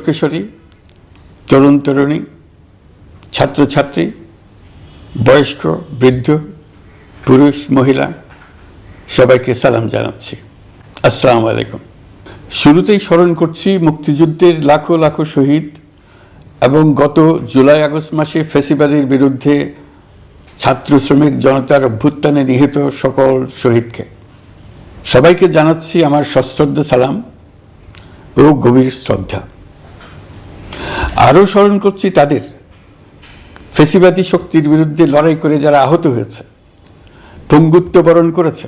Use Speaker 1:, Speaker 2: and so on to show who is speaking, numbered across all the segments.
Speaker 1: কিশোরী, তরুণ তরুণী, ছাত্রছাত্রী, বয়স্ক, বৃদ্ধ, পুরুষ, মহিলা সবাইকে সালাম জানাচ্ছি। আসসালামু আলাইকুম। শুরুতেই স্মরণ করছি মুক্তিযুদ্ধের লাখো লাখো শহীদ এবং গত জুলাই আগস্ট মাসে ফ্যাসিবাদের বিরুদ্ধে ছাত্র শ্রমিক জনতার অভ্যুত্থানে নিহত সকল শহীদকে। সবাইকে জানাচ্ছি আমার সশ্রদ্ধ সালাম ও গভীর শ্রদ্ধা। আরও স্মরণ করছি তাদের, ফ্যাসিবাদী শক্তির বিরুদ্ধে লড়াই করে যারা আহত হয়েছে, পঙ্গুত্ব বরণ করেছে,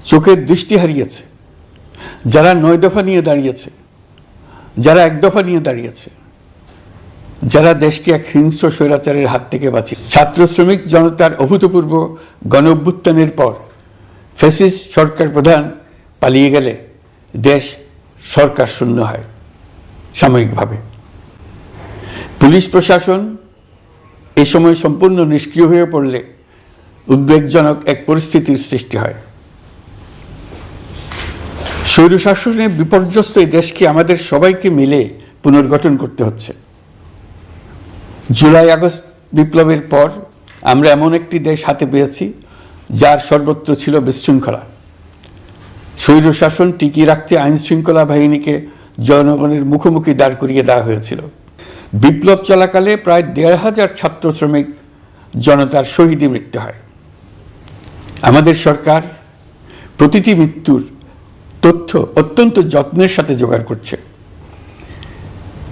Speaker 1: চোখের দৃষ্টি হারিয়েছে, যারা 9 দফা নিয়ে দাঁড়িয়েছে, যারা 1 দফা নিয়ে দাঁড়িয়েছে, যারা দেশকে এক হিংস্র স্বৈরাচারের হাত থেকে বাঁচিয়ে। ছাত্র শ্রমিক জনতার অভূতপূর্ব গণ অভ্যুত্থানের পর ফ্যাসিস্ট সরকার প্রধান পালিয়ে গেলে দেশ সরকার শূন্য হয় সাময়িকভাবে। পুলিশ প্রশাসন এ সময় সম্পূর্ণ নিষ্ক্রিয় হয়ে পড়লে উদ্বেগজনক এক পরিস্থিতির সৃষ্টি হয়। স্বৈরশাসনে বিপর্যস্ত এই দেশকে আমাদের সবাইকে মিলে পুনর্গঠন করতে হচ্ছে। জুলাই আগস্ট বিপ্লবের পর আমরা এমন একটি দেশ হাতে পেয়েছি যার সর্বত্র ছিল বিশৃঙ্খলা। স্বৈরশাসন টিকিয়ে রাখতে আইন শৃঙ্খলা বাহিনীকে জনগণের মুখোমুখি দাঁড় করিয়ে দেওয়া হয়েছিল। বিপ্লব চলাকালে প্রায় 1,500 ছাত্র শ্রমিক জনতার শহীদে মৃত্যু হয়। আমাদের সরকার প্রতিটি মৃত্যুর তথ্য অত্যন্ত যত্নের সাথে জোগাড় করছে।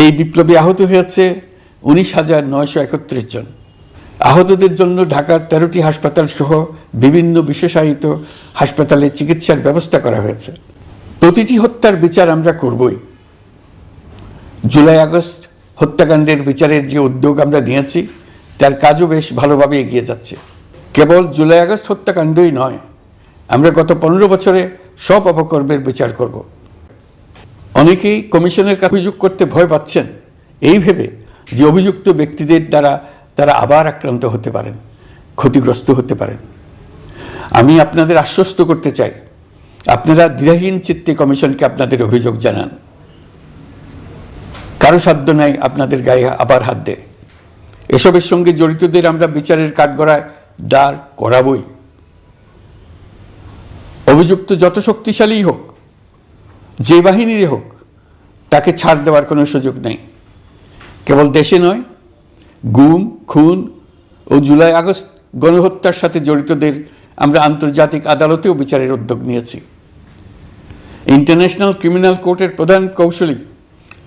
Speaker 1: এই বিপ্লবে আহত হয়েছে 19,931 জন। আহতদের জন্য ঢাকার 13টি হাসপাতাল সহ বিভিন্ন বিশেষায়িত হাসপাতালে চিকিৎসার ব্যবস্থা করা হয়েছে। প্রতিটি হত্যার বিচার আমরা করবই। জুলাই আগস্ট হত্যাকাণ্ডের বিচারের যে উদ্যোগ আমরা নিয়েছি তার কাজও বেশ ভালোভাবে এগিয়ে যাচ্ছে। কেবল জুলাই আগস্ট হত্যাকাণ্ডই নয়, আমরা গত 15 বছরে সব অপকর্মের বিচার করব। অনেকেই কমিশনের কাছে অভিযোগ করতে ভয় পাচ্ছেন এই ভেবে যে অভিযুক্ত ব্যক্তিদের দ্বারা তারা আবার আক্রান্ত হতে পারেন, ক্ষতিগ্রস্ত হতে পারেন। আমি আপনাদের আশ্বস্ত করতে চাই, আপনারা দ্বিধাহীন চিত্তে কমিশনকে আপনাদের অভিযোগ জানান। কারো সাধ্য নাই আপনাদের গায়ে আবার হাত দেয়। এসবের সঙ্গে জড়িতদের আমরা বিচারের কাঠগড়ায় দাঁড় করাবই। অভিযুক্ত যত শক্তিশালী হোক, যে বাহিনীরই হোক, তাকে ছাড় দেওয়ার কোনো সুযোগ নেই। কেবল দেশে নয়, গুম, খুন ও জুলাই আগস্ট গণহত্যার সাথে জড়িতদের আমরা আন্তর্জাতিক আদালতেও বিচারের উদ্যোগ নিয়েছি। ইন্টারন্যাশনাল ক্রিমিনাল কোর্টের প্রধান কৌশলী